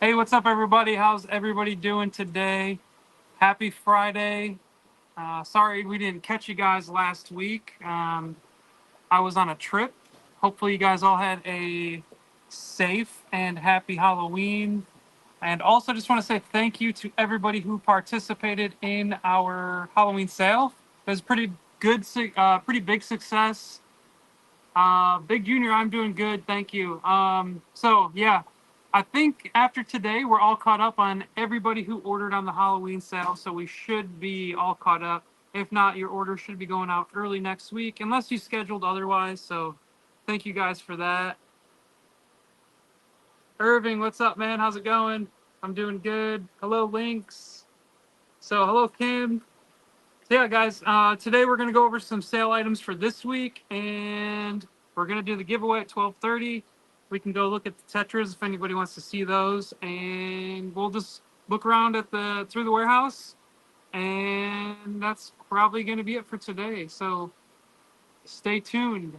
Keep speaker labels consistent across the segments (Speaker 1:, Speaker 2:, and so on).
Speaker 1: Hey, what's up, everybody? How's everybody doing today? Happy Friday. Sorry we didn't catch you guys last week. I was on a trip. Hopefully, you guys all had a safe and happy Halloween. And also, just want to say thank you to everybody who participated in our Halloween sale. It was pretty good, pretty big success. Big Junior, I'm doing good, thank you. So yeah, I think after today we're all caught up on everybody who ordered on the Halloween sale, so we should be all caught up. If not, your order should be going out early next week, unless you scheduled otherwise. So thank you guys for that. Irving, what's up, man? How's it going? I'm doing good. Hello, Lynx. So hello, Kim. So yeah, guys, today we're gonna go over some sale items for this week, and we're gonna do the giveaway at 12:30. We can go look at the Tetras if anybody wants to see those, and we'll just look around at the through the warehouse, and that's probably gonna be it for today. So stay tuned.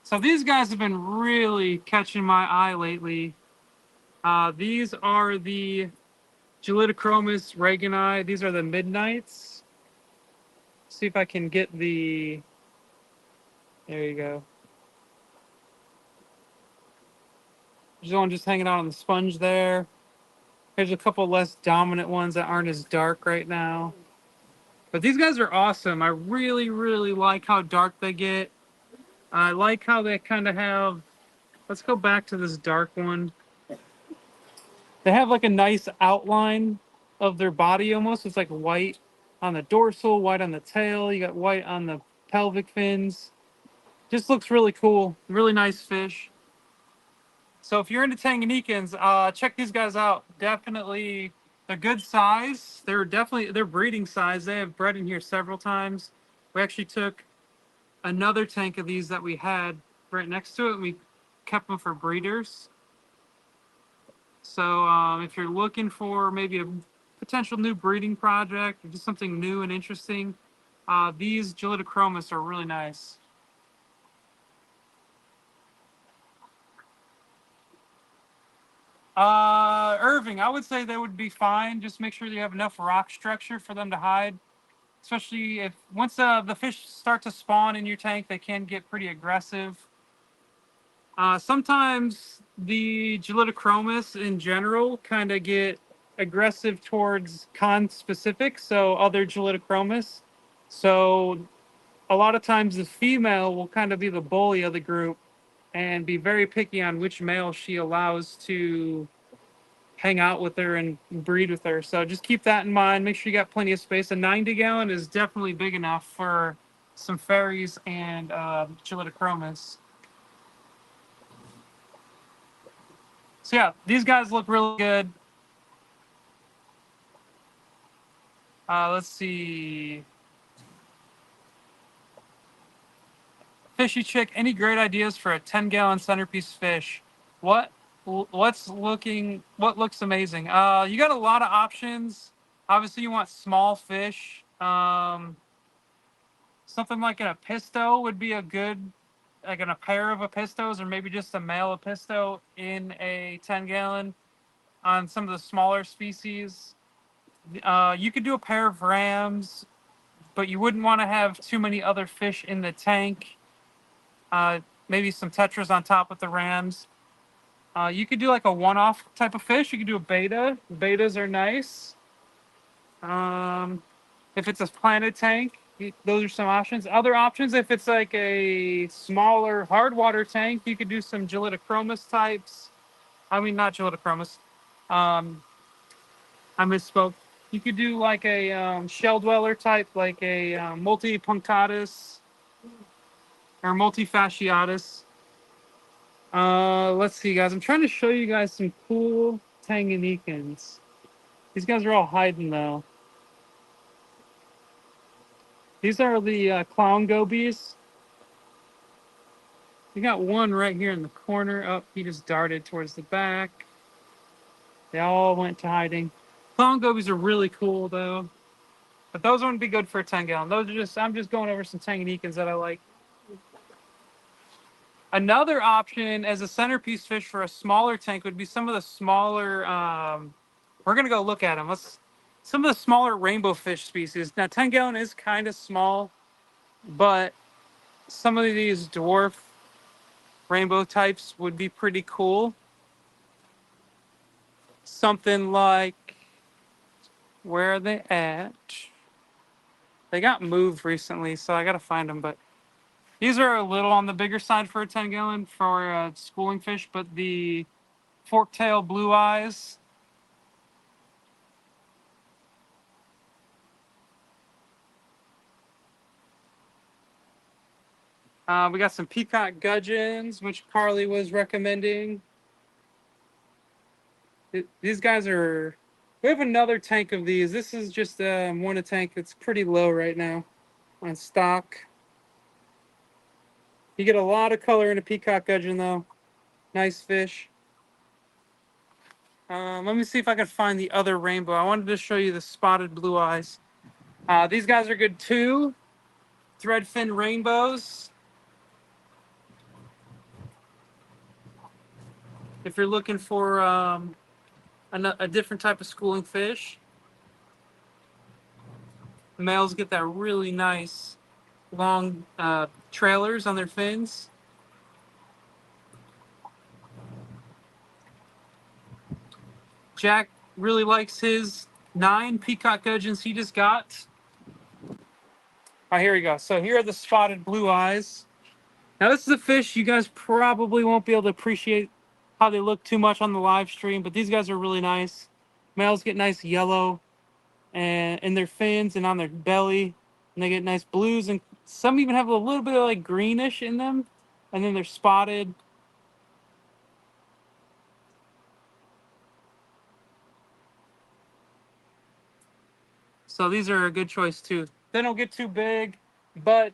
Speaker 1: So these guys have been really catching my eye lately. These are the Gelitochromis regani. These are the Midnights. See if I can get the. There you go. There's one just hanging out on the sponge there. There's a couple less dominant ones that aren't as dark right now. But these guys are awesome. I really, really like how dark they get. I like how they kind of have. Let's go back to this dark one. They have like a nice outline of their body almost. It's like white on the dorsal, white on the tail. You got white on the pelvic fins. Just looks really cool. Really nice fish. So if you're into Tanganyikans, check these guys out. Definitely, they're good size. They're breeding size. They have bred in here several times. We actually took another tank of these that we had right next to it, and we kept them for breeders. So if you're looking for maybe a potential new breeding project or just something new and interesting, these Gelitochromis are really nice. Irving, I would say they would be fine. Just make sure you have enough rock structure for them to hide. Especially if once the fish start to spawn in your tank, they can get pretty aggressive. Sometimes the Gelitochromis in general kind of get aggressive towards con specific, so other Gelitochromis. So a lot of times the female will kind of be the bully of the group and be very picky on which male she allows to hang out with her and breed with her. So just keep that in mind. Make sure you got plenty of space. A 90 gallon is definitely big enough for some fairies and Gelitochromis. So yeah, these guys look really good. Let's see. Fishy chick, any great ideas for a 10-gallon centerpiece fish? What what looks amazing? You got a lot of options. Obviously, you want small fish. Something like an apisto would be a good, like in a pair of apistos, or maybe just a male apisto in a 10-gallon on some of the smaller species. You could do a pair of rams, but you wouldn't want to have too many other fish in the tank. Maybe some tetras on top with the rams. You could do like a one-off type of fish. You could do a beta. Betas are nice. Um, if it's a planted tank, those are some options. Other options, if it's like a smaller hard water tank, you could do some Gelitochromis types. I mean, not Gelitochromis. Um, I misspoke. You could do like a shell dweller type, like a multipunctatus or multifasciatus. Let's see, guys. I'm trying to show you guys some cool Tanganyikans. These guys are all hiding though. These are the clown gobies. You got one right here in the corner. Up, he just darted towards the back. They all went to hiding. Clown gobies are really cool though, but those wouldn't be good for a 10-gallon. Those are just I'm just going over some Tanganyikans that I like. Another option as a centerpiece fish for a smaller tank would be some of the smaller. We're gonna go look at them. Let's some of the smaller rainbow fish species. Now, 10-gallon is kind of small, but some of these dwarf rainbow types would be pretty cool. Something like, where are they at? They got moved recently, so I gotta find them. But these are a little on the bigger side for a 10-gallon for schooling fish. But the fork-tail blue eyes. We got some peacock gudgeons, which Carly was recommending. These guys are. We have another tank of these. This is just one a tank that's pretty low right now on stock. You get a lot of color in a peacock gudgeon, though. Nice fish. Let me see if I can find the other rainbow. I wanted to show you the spotted blue eyes. These guys are good too. Threadfin rainbows. If you're looking for a different type of schooling fish, the males get that really nice long trailers on their fins. Jack really likes his 9 peacock gudgeons he just got. Oh, here we go. So here are the spotted blue eyes. Now this is a fish you guys probably won't be able to appreciate how they look too much on the live stream, but these guys are really nice. Males get nice yellow and in their fins and on their belly, and they get nice blues, and some even have a little bit of like greenish in them, and then they're spotted. So these are a good choice too. They don't get too big, but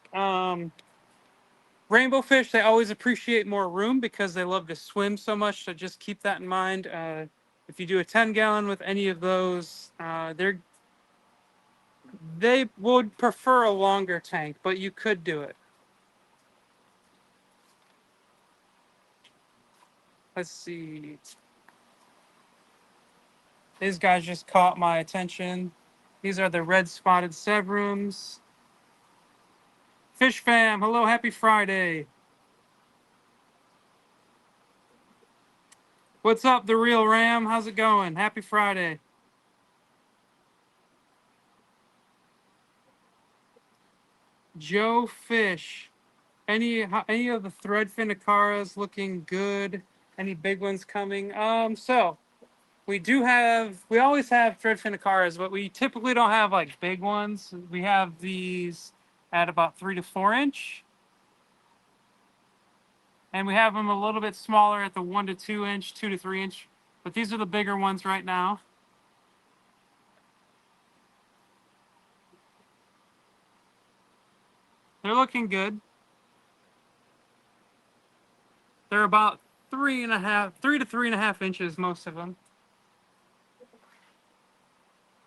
Speaker 1: rainbow fish, they always appreciate more room because they love to swim so much. So just keep that in mind. If you do a 10-gallon with any of those, they would prefer a longer tank, but you could do it. Let's see. These guys just caught my attention. These are the red spotted severums. Fish fam, hello, happy Friday. What's up, the real Ram? How's it going? Happy Friday. Joe Fish. Any of the threadfin acaras looking good? Any big ones coming? So we always have threadfin acaras, but we typically don't have like big ones. We have these at about 3 to 4 inch, and we have them a little bit smaller at the 1 to 2 inch, 2 to 3 inch. But these are the bigger ones right now. They're looking good. They're about 3 to 3.5 inches, most of them.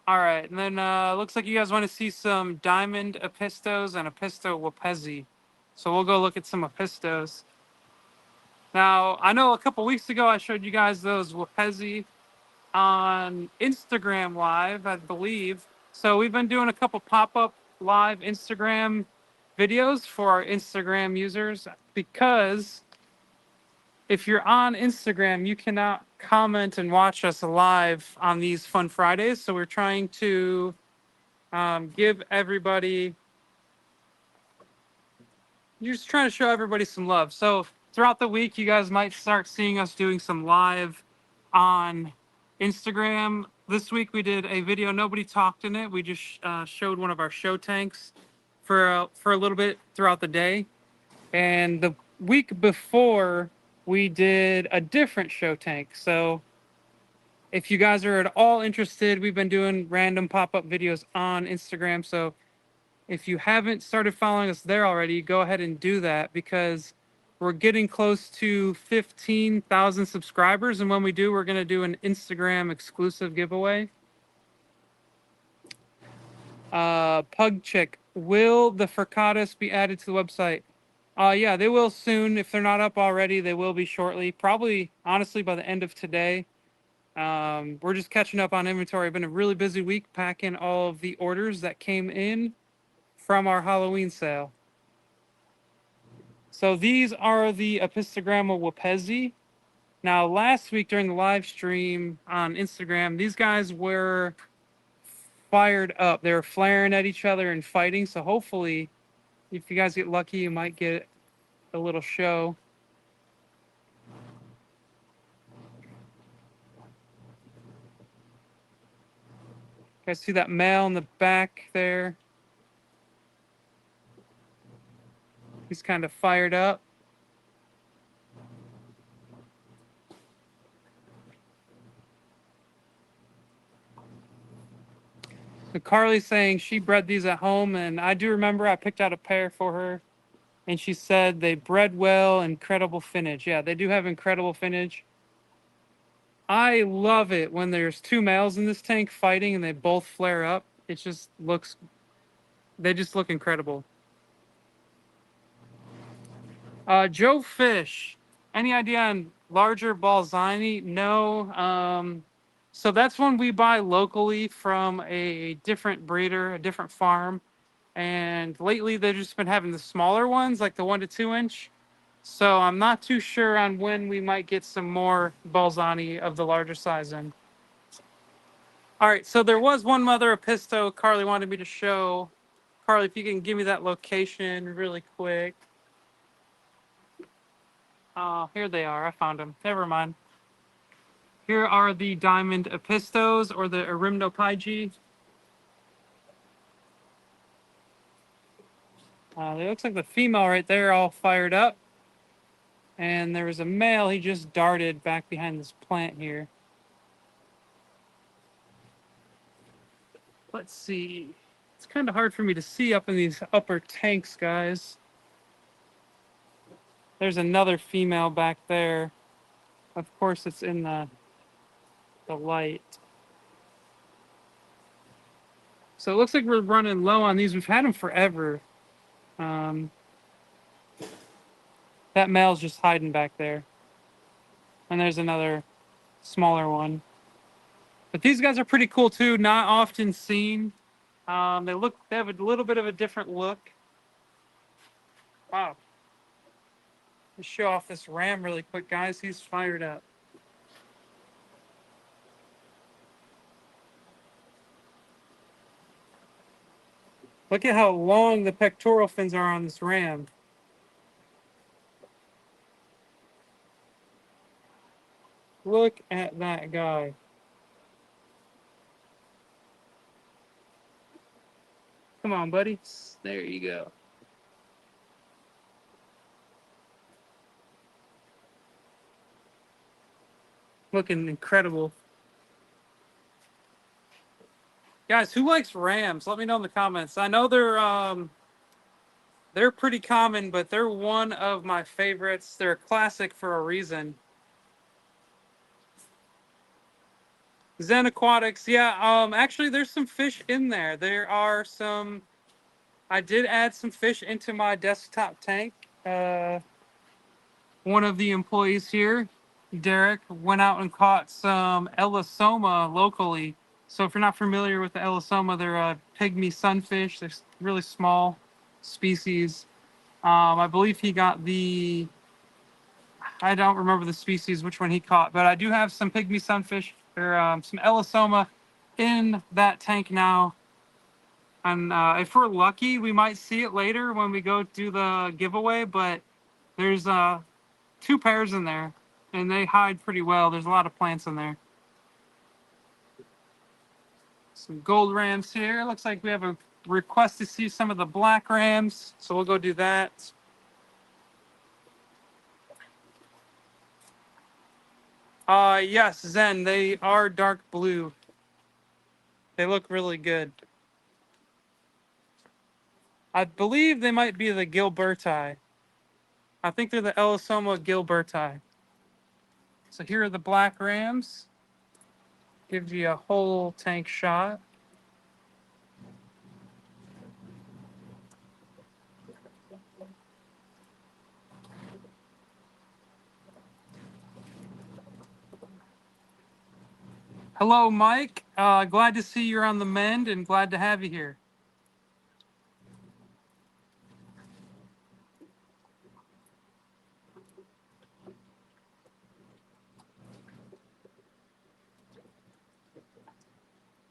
Speaker 1: All right, and then looks like you guys want to see some diamond apistos and apisto wapezi. So we'll go look at some apistos. Now, I know a couple weeks ago I showed you guys those wapezi on Instagram Live, I believe. So we've been doing a couple pop-up live Instagram videos for our Instagram users because if you're on Instagram, you cannot comment and watch us live on these Fun Fridays. So we're trying to give everybody, you're just trying to show everybody some love. So throughout the week, you guys might start seeing us doing some live on Instagram. This week we did a video, nobody talked in it. We just showed one of our show tanks for a little bit throughout the day. And the week before, we did a different show tank. So if you guys are at all interested, we've been doing random pop-up videos on Instagram. So if you haven't started following us there already, go ahead and do that because we're getting close to 15,000 subscribers. And when we do, we're going to do an Instagram exclusive giveaway. Pug Chick, will the Furcatus be added to the website? Yeah, they will soon. If they're not up already, they will be shortly. Probably, honestly, by the end of today. We're just catching up on inventory. Been a really busy week packing all of the orders that came in from our Halloween sale. So these are the Epistogramma Wapezi. Now, last week during the live stream on Instagram, these guys were fired up. They were flaring at each other and fighting. So hopefully, if you guys get lucky, you might get a little show. You guys see that male in the back there? He's kind of fired up. So Carly's saying she bred these at home, and I do remember I picked out a pair for her, and she said they bred well, incredible finish. Yeah, they do have incredible finish. I love it when there's two males in this tank fighting and they both flare up. It just looks, they just look incredible. Joe Fish, any idea on larger Balzani? No. So that's one we buy locally from a different breeder, a different farm. And lately they've just been having the smaller ones, like the 1 to 2 inch. So I'm not too sure on when we might get some more Balzani of the larger size in. All right, so there was one mother Episto Carly wanted me to show. Carly, if you can give me that location really quick. Here they are. I found them. Never mind. Here are the diamond Epistos, or the Erimnopygi. It looks like the female right there all fired up. And there was a male, he just darted back behind this plant here. Let's see. It's kind of hard for me to see up in these upper tanks, guys. There's another female back there. Of course, it's in the light. So it looks like we're running low on these. We've had them forever. That male's just hiding back there. And there's another smaller one. But these guys are pretty cool too. Not often seen. They have a little bit of a different look. Wow. Let's show off this ram really quick, guys. He's fired up. Look at how long the pectoral fins are on this ram. Look at that guy. Come on, buddy. There you go. Looking incredible. Guys, who likes rams? Let me know in the comments. I know they're pretty common, but they're one of my favorites. They're a classic for a reason. Zen Aquatics, yeah. Actually, there's some fish in there. There are some. I did add some fish into my desktop tank. One of the employees here, Derek, went out and caught some Elisoma locally. So if you're not familiar with the Elisoma, they're a pygmy sunfish. They're really small species. I believe he got the. I don't remember the species, which one he caught, but I do have some pygmy sunfish or some Elisoma in that tank now. And if we're lucky, we might see it later when we go do the giveaway. But there's 2 pairs in there, and they hide pretty well. There's a lot of plants in there. Some gold rams here. Looks like we have a request to see some of the black rams, so we'll go do that. Yes, Zen, they are dark blue. They look really good. I believe they might be the Gilberti. I think they're the Elisoma Gilberti. So here are the black rams. Gives you a whole tank shot. Hello, Mike. Glad to see you're on the mend and glad to have you here.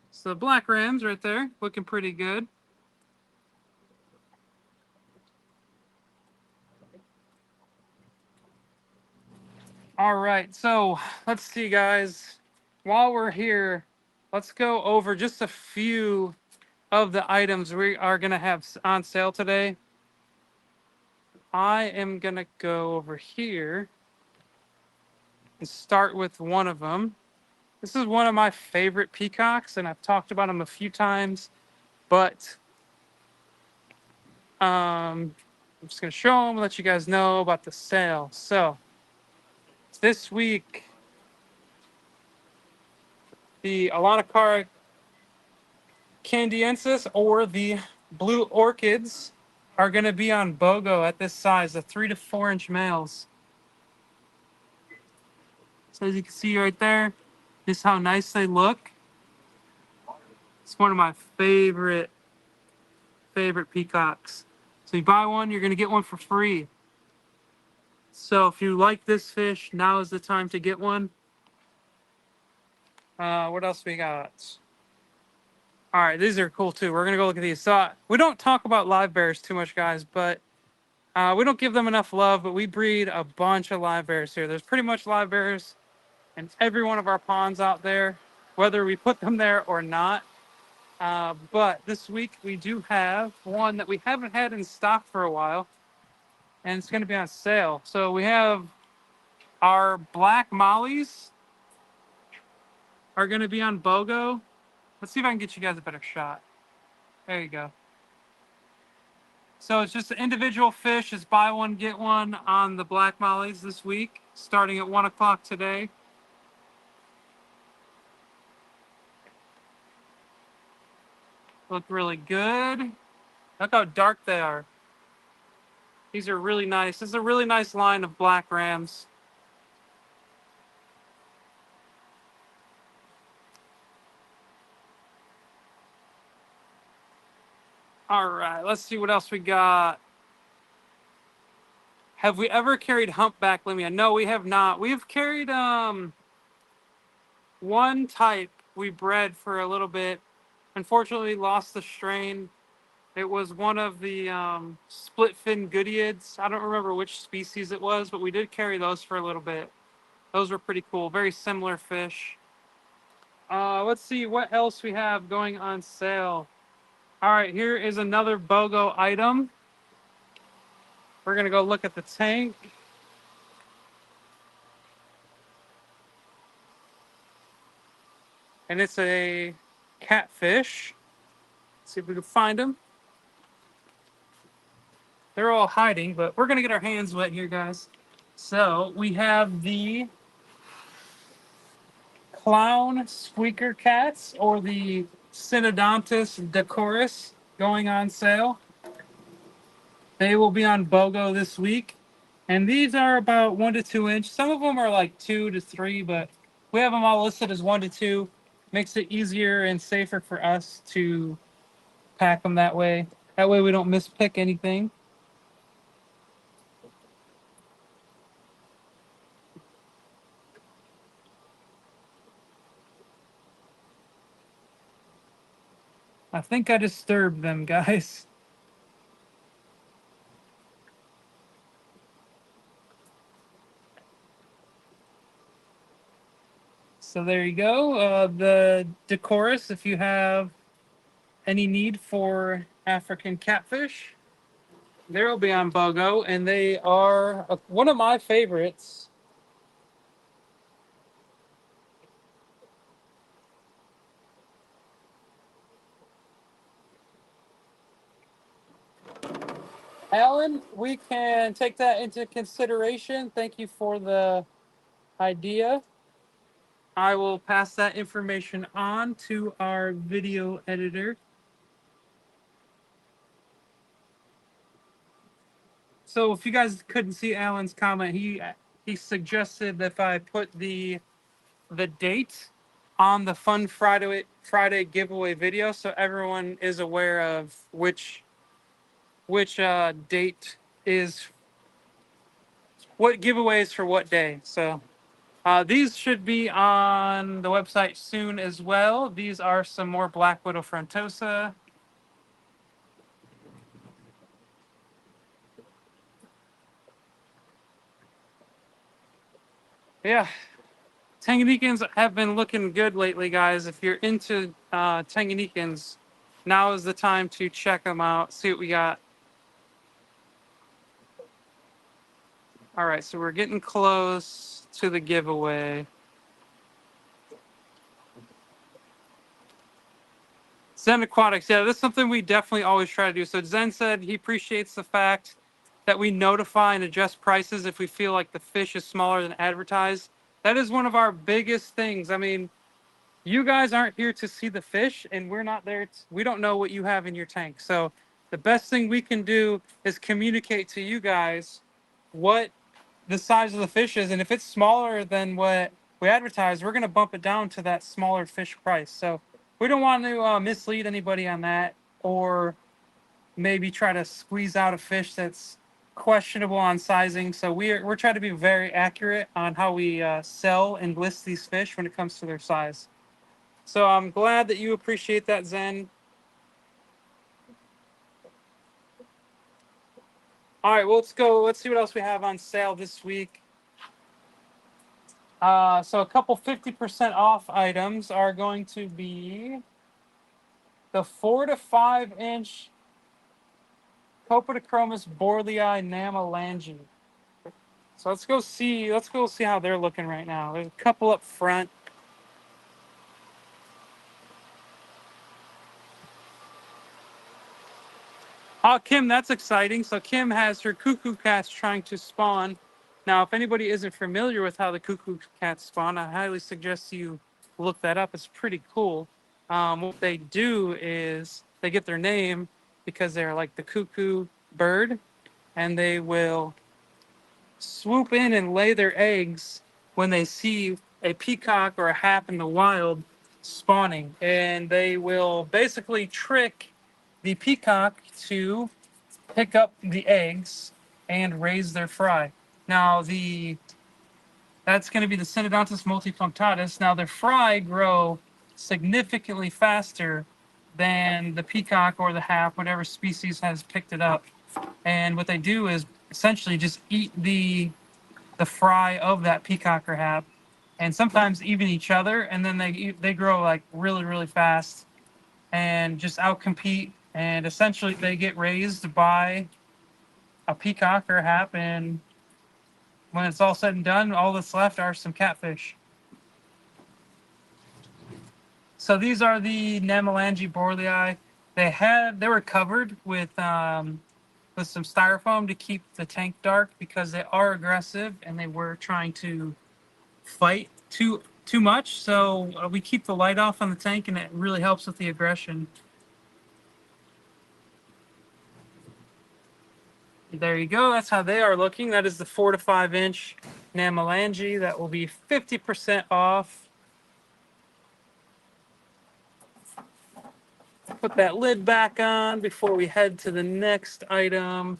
Speaker 1: So the black rams right there, looking pretty good. All right, so let's see, guys. While we're here, let's go over just a few of the items we are going to have on sale today. I am going to go over here and start with one of them. This is one of my favorite peacocks, and I've talked about them a few times, but I'm just going to show them, let you guys know about the sale. So this week, the Alanacara candiensis or the blue orchids are going to be on BOGO at this size, the 3 to 4 inch males. So as you can see right there, just how nice they look. It's one of my favorite peacocks. So you buy one, you're going to get one for free. So if you like this fish, now is the time to get one. What else we got? All right, these are cool too. We're gonna go look at these. So we don't talk about live bears too much, guys, but we don't give them enough love. But we breed a bunch of live bears here. There's pretty much live bears in every one of our ponds out there, whether we put them there or not. But this week we do have one that we haven't had in stock for a while, and it's going to be on sale. So we have our black mollies are going to be on BOGO. Let's see if I can get you guys a better shot. There you go. So it's just an individual fish. It's buy one, get one on the black mollies this week, starting at 1 o'clock today. Look really good. Look how dark they are. These are really nice. This is a really nice line of black rams. All right, let's see what else we got. Have we ever carried humpback limia? No, we have not. We've carried one type we bred for a little bit. Unfortunately, lost the strain. It was one of the split fin goodeids. I don't remember which species it was, but we did carry those for a little bit. Those were pretty cool. Very similar fish. Let's see what else we have going on sale. All right, here is another BOGO item. We're going to go look at the tank. And it's a catfish. Let's see if we can find them. They're all hiding, but we're going to get our hands wet here, guys. So we have the clown squeaker cats or the Synodontis decoris going on sale. They will be on BOGO this week. And these are about 1 to 2 inch. Some of them are like 2 to 3, but we have them all listed as 1 to 2. Makes it easier and safer for us to pack them that way. That way we don't mispick anything. I think I disturbed them, guys. So there you go. The decoris, if you have any need for African catfish, they'll be on BOGO, and they are one of my favorites. Alan, we can take that into consideration. Thank you for the idea. I will pass that information on to our video editor. So if you guys couldn't see Alan's comment, he suggested that if I put the date on the Fun Friday giveaway video, so everyone is aware of which date is what giveaways for what day. So these should be on the website soon as well. These are some more Black Widow frontosa. Yeah, Tanganyikans have been looking good lately, guys. If you're into Tanganyikans, now is the time to check them out, see what we got. All right, so we're getting close to the giveaway. Zen Aquatics, yeah, that's something we definitely always try to do. So Zen said he appreciates the fact that we notify and adjust prices if we feel like the fish is smaller than advertised. That is one of our biggest things. I mean, you guys aren't here to see the fish, and we're not there. We don't know what you have in your tank. So the best thing we can do is communicate to you guys what the size of the fish is, and if it's smaller than what we advertise, we're going to bump it down to that smaller fish price. So we don't want to mislead anybody on that, or maybe try to squeeze out a fish that's questionable on sizing. So we're trying to be very accurate on how we sell and list these fish when it comes to their size. So I'm glad that you appreciate that, Zen. All right, well, let's go. Let's see what else we have on sale this week. So a couple 50% off items are going to be the 4 to 5 inch Copodicromis borlei namalangi. So let's go see. Let's go see how they're looking right now. There's a couple up front. Oh, Kim, that's exciting. So Kim has her cuckoo cats trying to spawn. Now, if anybody isn't familiar with how the cuckoo cats spawn, I highly suggest you look that up. It's pretty cool. What they do is they get their name because they're like the cuckoo bird, and they will swoop in and lay their eggs when they see a peacock or a hap in the wild spawning. And they will basically trick the peacock to pick up the eggs and raise their fry. Now that's going to be the Synodontis multipunctatus. Now their fry grow significantly faster than the peacock or the hap, whatever species has picked it up. And what they do is essentially just eat the fry of that peacock or hap, and sometimes even each other. And then they grow like really fast and just outcompete. And essentially they get raised by a peacock or a hap, and when it's all said and done, all that's left are some catfish. So these are the Namalangi borlei. They were covered with some styrofoam to keep the tank dark because they are aggressive and they were trying to fight too much. So we keep the light off on the tank, and it really helps with the aggression. There you go. That's how they are looking. That is the 4 to 5 inch Namalangi. That will be 50% off. Put that lid back on before we head to the next item.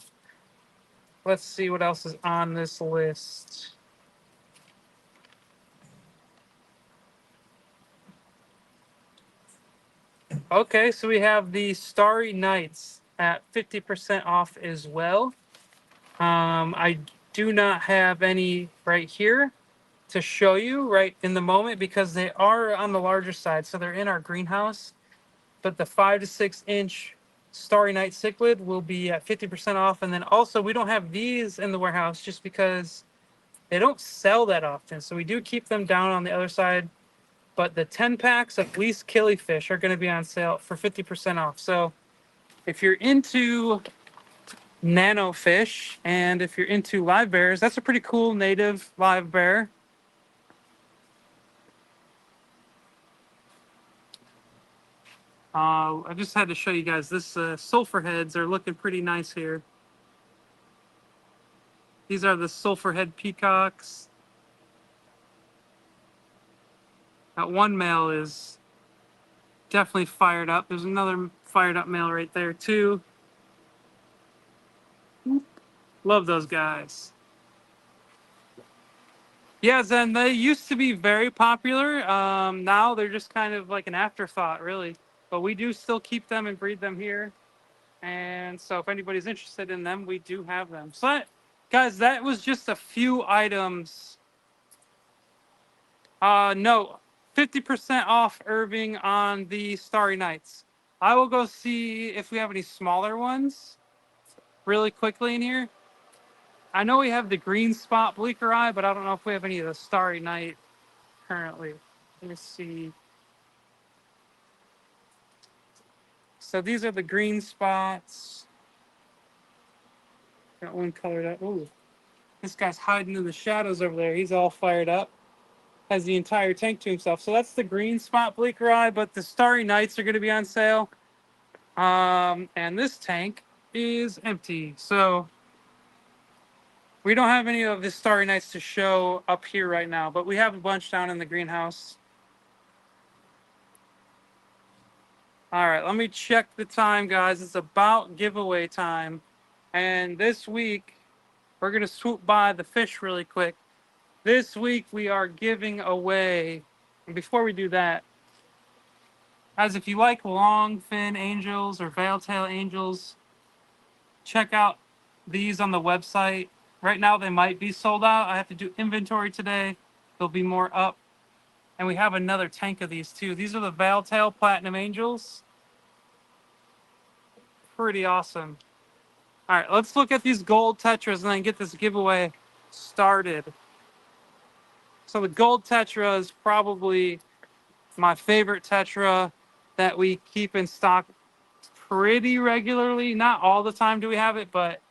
Speaker 1: Let's see what else is on this list. Okay, so we have the Starry Nights at 50% off as well. I do not have any right here to show you right in the moment because they are on the larger side. So they're in our greenhouse, but the 5 to 6 inch Starry Night cichlid will be at 50% off. And then also we don't have these in the warehouse just because they don't sell that often. So we do keep them down on the other side, but the 10 packs of least killifish are going to be on sale for 50% off. So if you're into nano fish and if you're into live bears, that's a pretty cool native live bear. I just had to show you guys this sulfur heads are looking pretty nice here. These are the sulfur head peacocks. That one male is definitely fired up. There's another fired up male right there too. Love those guys. Yeah, Zen, they used to be very popular. Now they're just kind of like an afterthought, really. But we do still keep them and breed them here. And so if anybody's interested in them, we do have them. So, guys, that was just a few items. No, 50% off Irving on the Starry Nights. I will go see if we have any smaller ones really quickly in here. I know we have the green spot bleaker eye, but I don't know if we have any of the Starry Night currently. Let me see. So these are the green spots. Got one colored up. Ooh, this guy's hiding in the shadows over there. He's all fired up. Has the entire tank to himself. So that's the green spot bleaker eye, but the Starry Nights are going to be on sale. And this tank is empty. So we don't have any of the Starry Nights to show up here right now, but we have a bunch down in the greenhouse. All right, let me check the time, guys. It's about giveaway time. And this week, we're going to swoop by the fish really quick. This week, we are giving away, and before we do that, as if you like long fin angels or veil tail angels, check out these on the website. Right now, they might be sold out. I have to do inventory today. There'll be more up. And we have another tank of these too. These are the veil tail platinum angels. Pretty awesome. All right, let's look at these gold tetras and then get this giveaway started. So the gold tetra is probably my favorite tetra that we keep in stock pretty regularly. Not all the time do we have it, but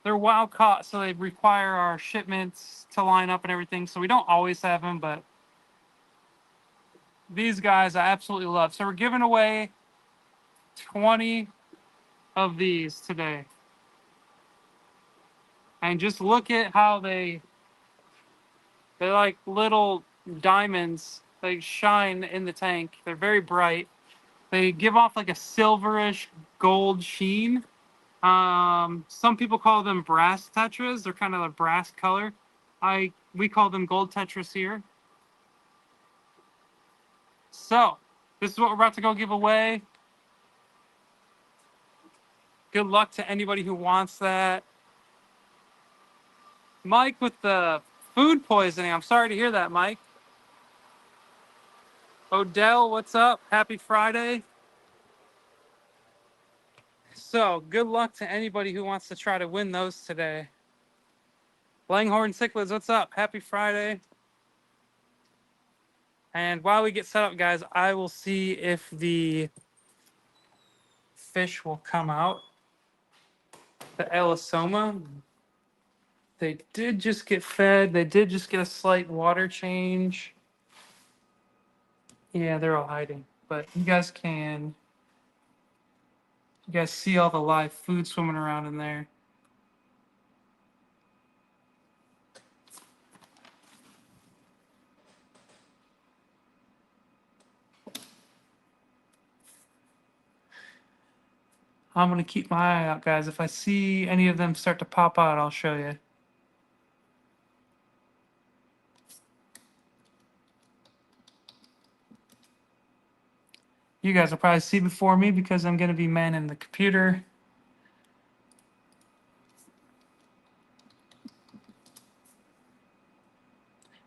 Speaker 1: they're wild caught, so they require our shipments to line up and everything. So we don't always have them, but these guys I absolutely love. So we're giving away 20 of these today. And just look at how they're like little diamonds. They shine in the tank. They're very bright. They give off like a silverish gold sheen. Some people call them brass tetras. They're kind of a brass color. We call them gold tetras here. So this is what we're about to go give away. Good luck to anybody who wants that. Mike with the food poisoning. I'm sorry to hear that, Mike. Odell, what's up? Happy Friday. So good luck to anybody who wants to try to win those today. Langhorn Cichlids, what's up? Happy Friday. And while we get set up, guys, I will see if the fish will come out. The Elisoma, they did just get fed. They did just get a slight water change. Yeah, they're all hiding. But you guys see all the live food swimming around in there. I'm going to keep my eye out, guys. If I see any of them start to pop out, I'll show you. You guys will probably see before me because I'm going to be manning the computer.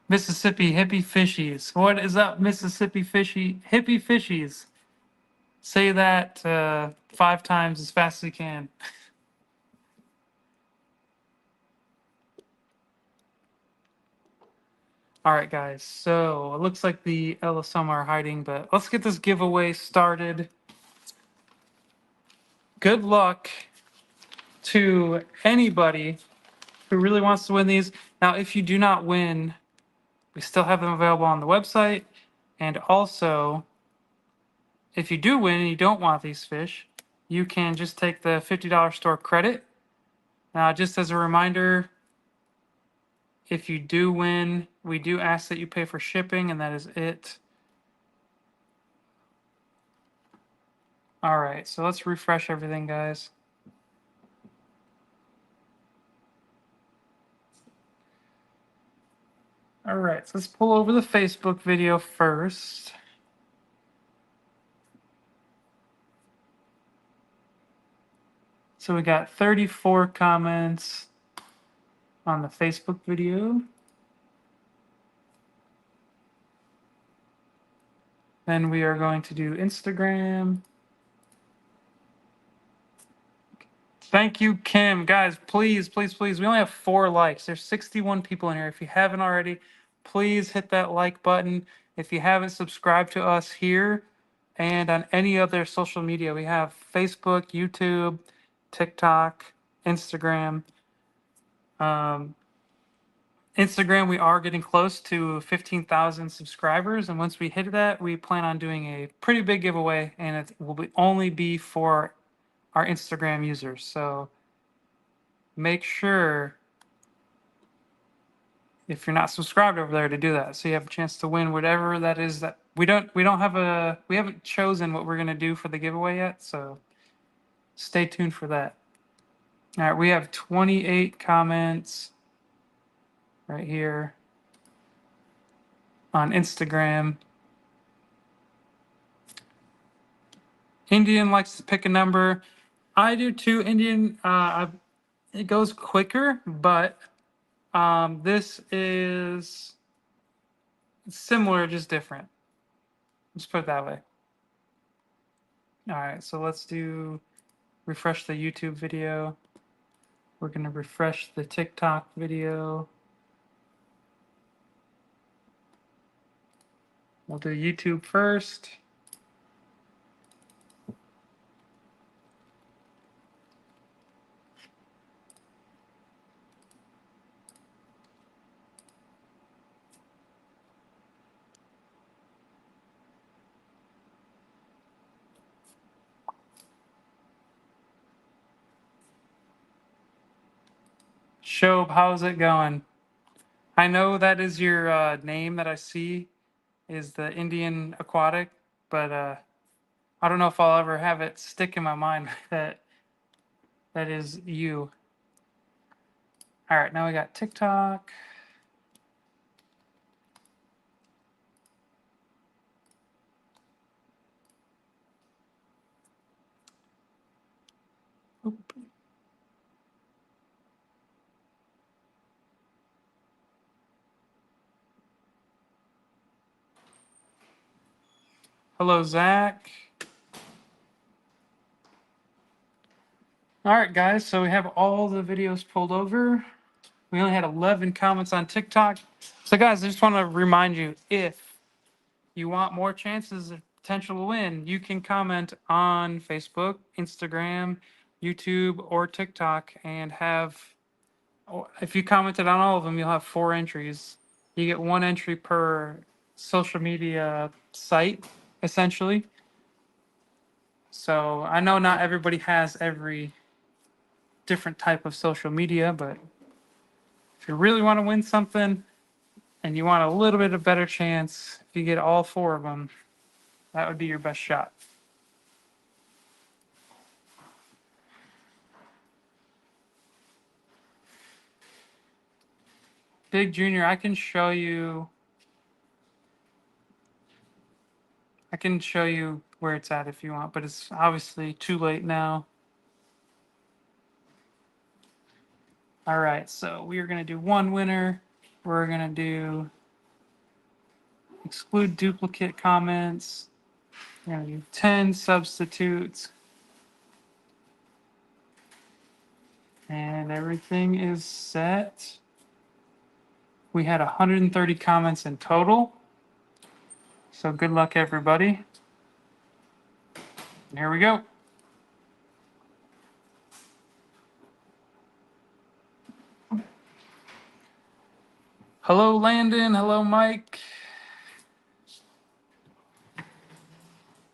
Speaker 1: Mississippi hippie fishies. What is up, Mississippi hippie fishies? Say that 5 times as fast as you can. All right, guys. So it looks like the Elisoma are hiding, but let's get this giveaway started. Good luck to anybody who really wants to win these. Now, if you do not win, we still have them available on the website. And also, if you do win and you don't want these fish, you can just take the $50 store credit. Now, just as a reminder, if you do win, we do ask that you pay for shipping, and that is it. All right, so let's refresh everything, guys. All right, so let's pull over the Facebook video first. So we got 34 comments on the Facebook video. Then we are going to do Instagram. Thank you, Kim. Guys, please, please, please. We only have 4 likes. There's 61 people in here. If you haven't already, please hit that like button. If you haven't subscribed to us here and on any other social media, we have Facebook, YouTube, TikTok, Instagram. Instagram, we are getting close to 15,000 subscribers. And once we hit that, we plan on doing a pretty big giveaway, and it will only be for our Instagram users. So make sure, if you're not subscribed over there, to do that, so you have a chance to win whatever that is. That we haven't chosen what we're going to do for the giveaway yet, so stay tuned for that. All right, we have 28 comments right here on Instagram. Indian likes to pick a number. I do too, Indian. It goes quicker, but this is similar, just different. Let's put it that way. All right, so let's refresh the YouTube video. We're going to refresh the TikTok video. We'll do YouTube first. Shob, how's it going? I know that is your name that I see is the Indian aquatic, but I don't know if I'll ever have it stick in my mind that that is you. All right, now we got TikTok. Oop. Hello, Zach. All right, guys, so we have all the videos pulled over. We only had 11 comments on TikTok. So, guys, I just want to remind you, if you want more chances of potential win, you can comment on Facebook, Instagram, YouTube, or TikTok, and if you commented on all of them, you'll have 4 entries. You get 1 entry per social media site, essentially. So I know not everybody has every different type of social media, but if you really want to win something and you want a little bit of better chance, if you get all 4 of them, that would be your best shot. Big Junior, I can show you where it's at if you want, but it's obviously too late now. All right, so we are going to do 1 winner. We're going to do exclude duplicate comments. We're going to do 10 substitutes. And everything is set. We had 130 comments in total. So good luck, everybody. And here we go. Hello, Landon. Hello, Mike.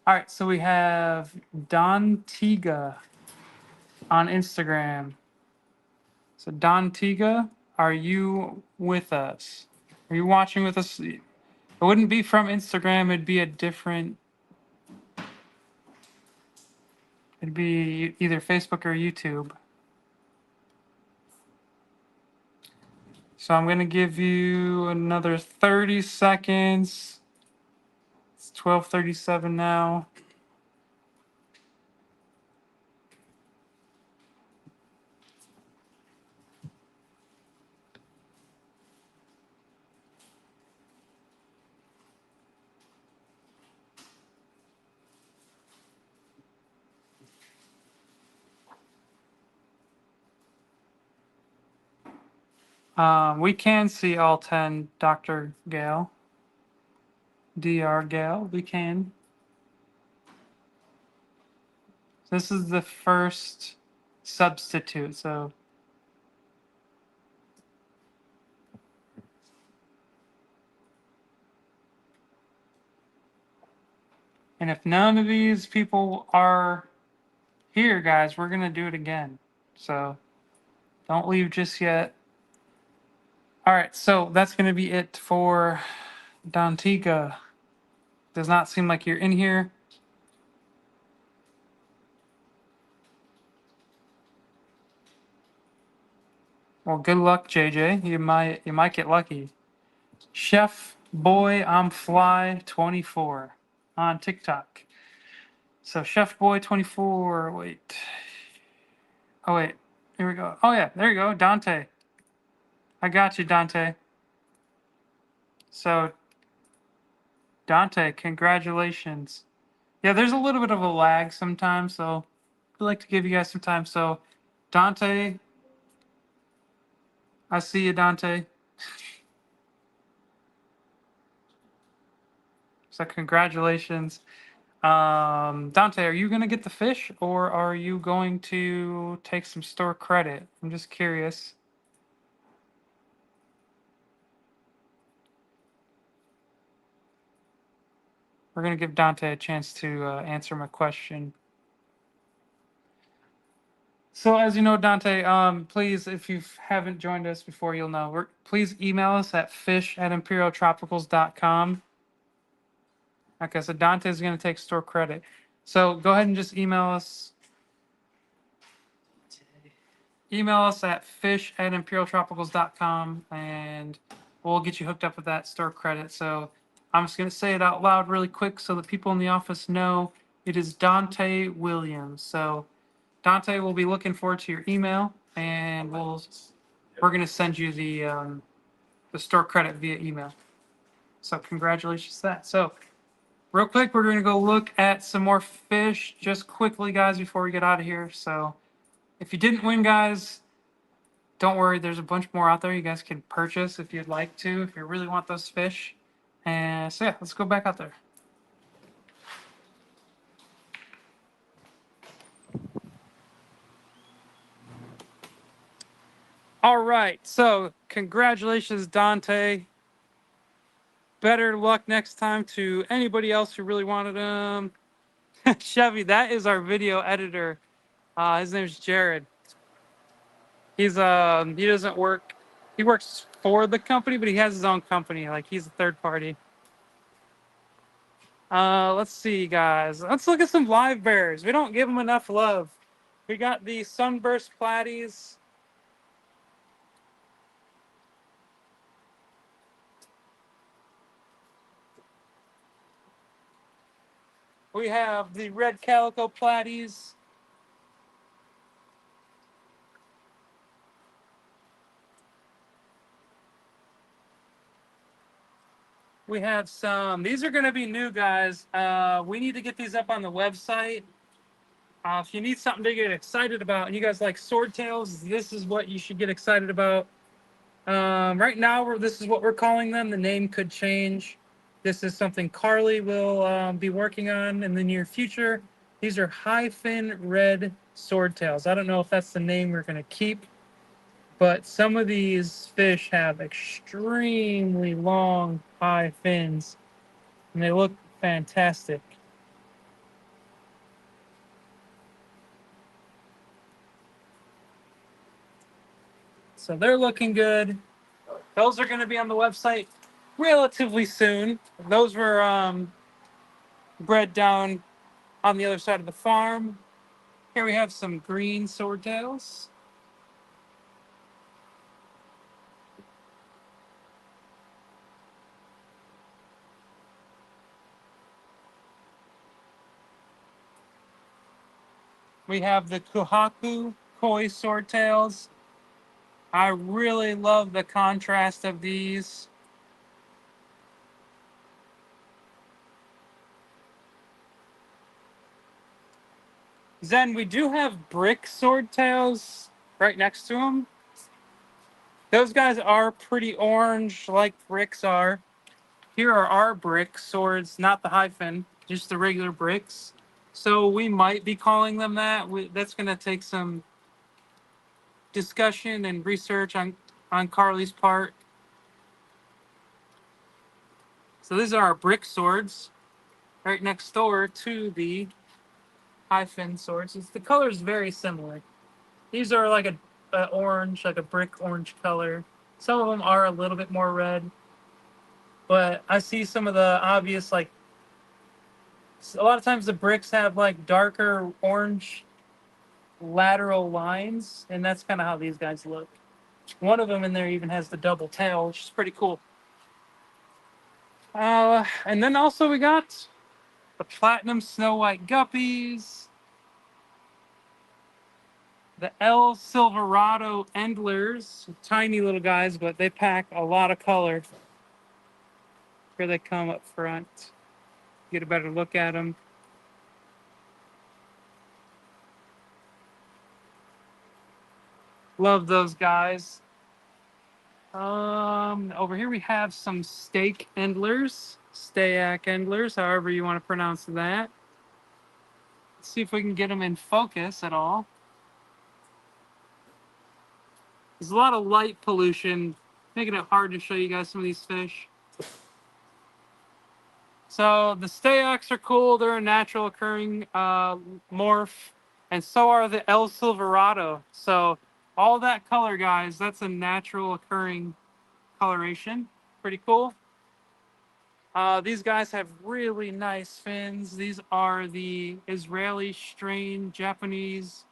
Speaker 1: All right, so we have Don Tiga on Instagram. So Don Tiga, are you with us? Are you watching with us? It wouldn't be from Instagram. It'd be a different It'd be either Facebook or YouTube. So I'm going to give you another 30 seconds. It's 12:37 now. We can see all 10, Dr. Gale. Dr. Gale, we can. This is the first substitute, so. And if none of these people are here, guys, we're going to do it again. So don't leave just yet. All right, so that's going to be it for Dantica. Does not seem like you're in here. Well, good luck, JJ. You might get lucky. Chef Boy I'm Fly 24 on TikTok. So Chef Boy 24. Wait. Oh wait. Here we go. Oh yeah, there you go, Dante. I got you, Dante. So Dante, congratulations. Yeah, there's a little bit of a lag sometimes, so I'd like to give you guys some time. So Dante, I see you, Dante. So congratulations. Dante, are you going to get the fish or are you going to take some store credit? I'm just curious. We're going to give Dante a chance to answer my question. So as you know, Dante, please, if you haven't joined us before, you'll know. Please email us at fish@imperialtropicals.com. Okay, so Dante's going to take store credit. So go ahead and just email us. Email us at fish@imperialtropicals.com and we'll get you hooked up with that store credit. So I'm just going to say it out loud really quick so the people in the office know it is Dante Williams. So Dante will be looking forward to your email and we're going to send you the store credit via email. So congratulations to that. So real quick, we're going to go look at some more fish just quickly, guys, before we get out of here. So if you didn't win, guys, don't worry. There's a bunch more out there you guys can purchase if you'd like to, if you really want those fish. And so, yeah, let's go back out there. All right. So congratulations, Dante. Better luck next time to anybody else who really wanted them. Chevy, that is our video editor. His name's Jared. He doesn't work. He works for the company, but he has his own company. Like he's a third party. Let's see, guys. Let's look at some live bears. We don't give them enough love. We got the sunburst platies. We have the red calico platies. We have some. These are going to be new, guys. We need to get these up on the website. If you need something to get excited about, and you guys like swordtails, this is what you should get excited about. Right now, this is what we're calling them. The name could change. This is something Carly will be working on in the near future. These are high fin red swordtails. I don't know if that's the name we're going to keep, but some of these fish have extremely long, high fins, and they look fantastic. So they're looking good. Those are going to be on the website relatively soon. Those were bred down on the other side of the farm. Here we have some green swordtails. We have the Kuhaku koi swordtails. I really love the contrast of these. Zen, we do have brick swordtails right next to them. Those guys are pretty orange, like bricks are. Here are our brick swords, not the hyphen, just the regular bricks. So we might be calling them that. That's going to take some discussion and research on Carly's part. So these are our brick swords right next door to the hyphen swords. The color is very similar. These are like a orange, like a brick orange color. Some of them are a little bit more red, but I see some of the obvious, like a lot of times the bricks have like darker orange lateral lines, and that's kind of how these guys look. One of them in there even has the double tail, which is pretty cool. And then also we got the platinum snow white guppies, the El Silverado endlers, tiny little guys, but they pack a lot of color. Here they come up front. Get a better look at them. Love those guys. Over here we have some steak endlers, stayak endlers, however you want to pronounce that. Let's see if we can get them in focus at all. There's a lot of light pollution, making it hard to show you guys some of these fish. So the stayaks are cool. They're a natural occurring morph, and so are the El Silverado. So all that color, guys, that's a natural occurring coloration. Pretty cool. These guys have really nice fins. These are the Israeli strain Japanese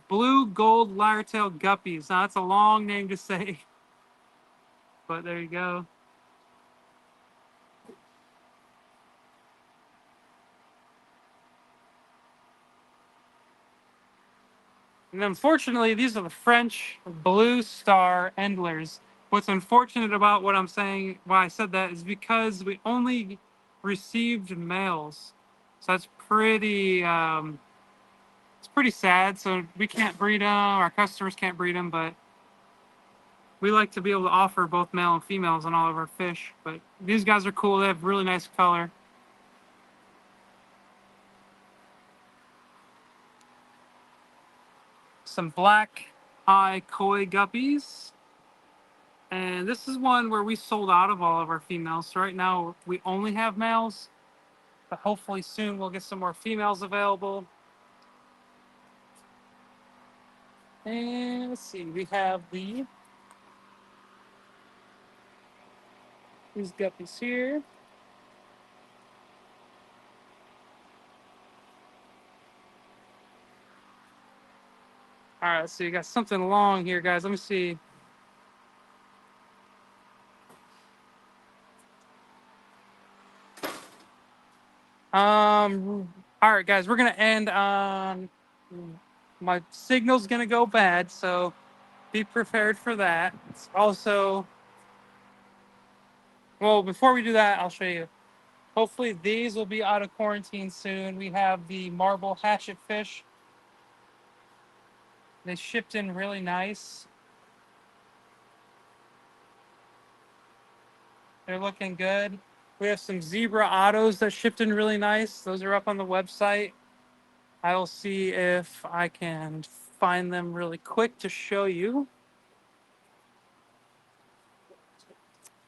Speaker 1: blue gold lyre-tail guppies. Now that's a long name to say, but there you go. And unfortunately, these are the French blue star endlers. What's unfortunate about what I'm saying, why I said that, is because we only received males. So that's it's pretty sad. So we can't breed them, our customers can't breed them, but we like to be able to offer both male and females on all of our fish. But these guys are cool. They have really nice color. Some black eye koi guppies. And this is one where we sold out of all of our females. So right now we only have males, but hopefully soon we'll get some more females available. And let's see, we have these guppies here. All right, so you got something long here, guys. Let me see. All right, guys, we're gonna end on. My signal's gonna go bad, so be prepared for that. It's also, well, before we do that, I'll show you. Hopefully, these will be out of quarantine soon. We have the marble hatchet fish. They shipped in really nice. They're looking good. We have some zebra autos that shipped in really nice. Those are up on the website. I will see if I can find them really quick to show you.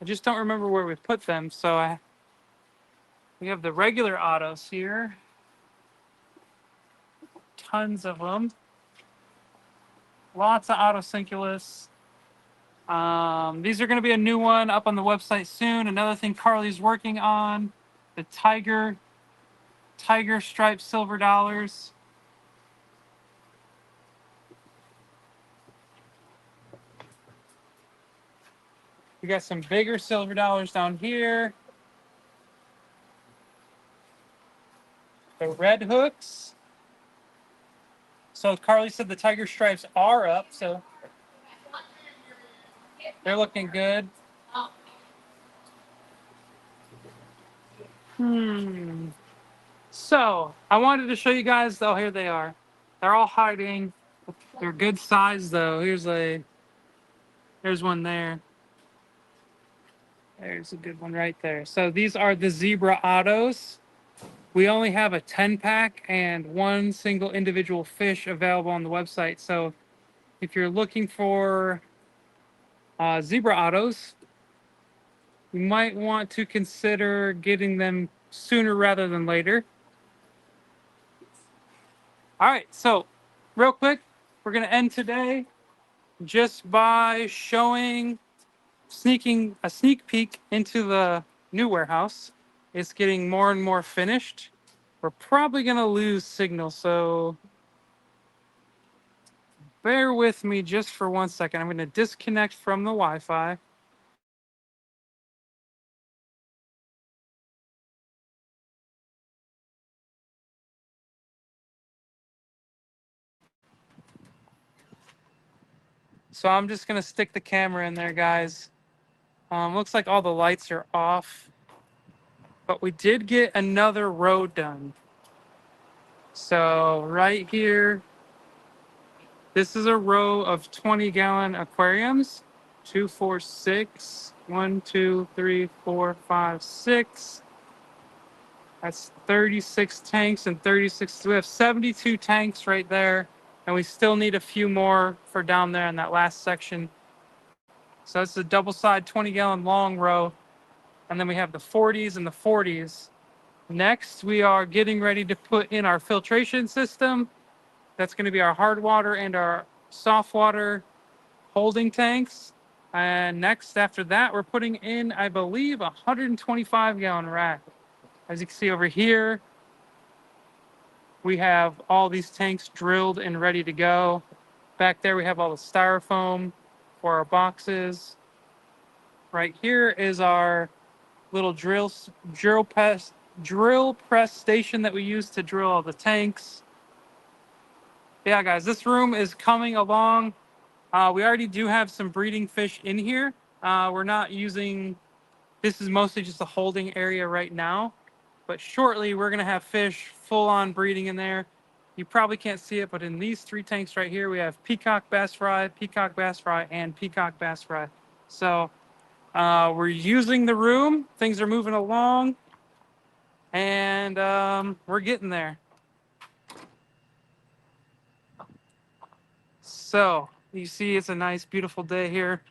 Speaker 1: I just don't remember where we put them. So we have the regular autos here. Tons of them. Lots of autocinculus. These are going to be a new one up on the website soon. Another thing Carly's working on, the tiger striped silver dollars. We got some bigger silver dollars down here. The red hooks. So Carly said the tiger stripes are up, so they're looking good. So I wanted to show you guys, though. Here they are. They're all hiding. They're good size, though. There's one there. There's a good one right there. So these are the zebra autos. We only have a 10 pack and one single individual fish available on the website. So if you're looking for zebra autos, you might want to consider getting them sooner rather than later. All right, so real quick, we're going to end today just by sneaking a sneak peek into the new warehouse. It's getting more and more finished. We're probably going to lose signal, so bear with me just for 1 second. I'm going to disconnect from the Wi-Fi. So I'm just going to stick the camera in there, guys. Looks like all the lights are off, but we did get another row done. So right here, this is a row of 20-gallon aquariums. 2, 4, 6. 1, 2, 3, 4, 5, 6. That's 36 tanks and 36. We have 72 tanks right there, and we still need a few more for down there in that last section. So it's a double side 20-gallon long row, and then we have the 40s and the 40s. Next, we are getting ready to put in our filtration system. That's going to be our hard water and our soft water holding tanks. And next, after that, we're putting in, I believe, a 125-gallon rack. As you can see over here, we have all these tanks drilled and ready to go. Back there, we have all the styrofoam for our boxes. Right here is our little drill press station that we use to drill all the tanks. Yeah, guys, this room is coming along. We already do have some breeding fish in here. We're not using, this is mostly just a holding area right now, but shortly we're gonna have fish full on breeding in there. You probably can't see it, but in these 3 tanks right here, we have peacock bass fry, and peacock bass fry. So we're using the room. Things are moving along, and we're getting there. So you see, it's a nice, beautiful day here.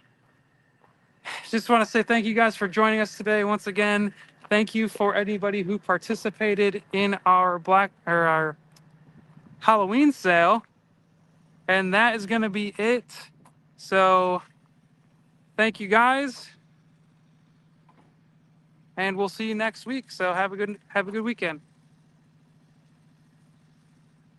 Speaker 1: Just want to say thank you guys for joining us today. Once again, thank you for anybody who participated in our our Halloween sale. And that is going to be it. So thank you guys, and we'll see you next week. So have a good weekend.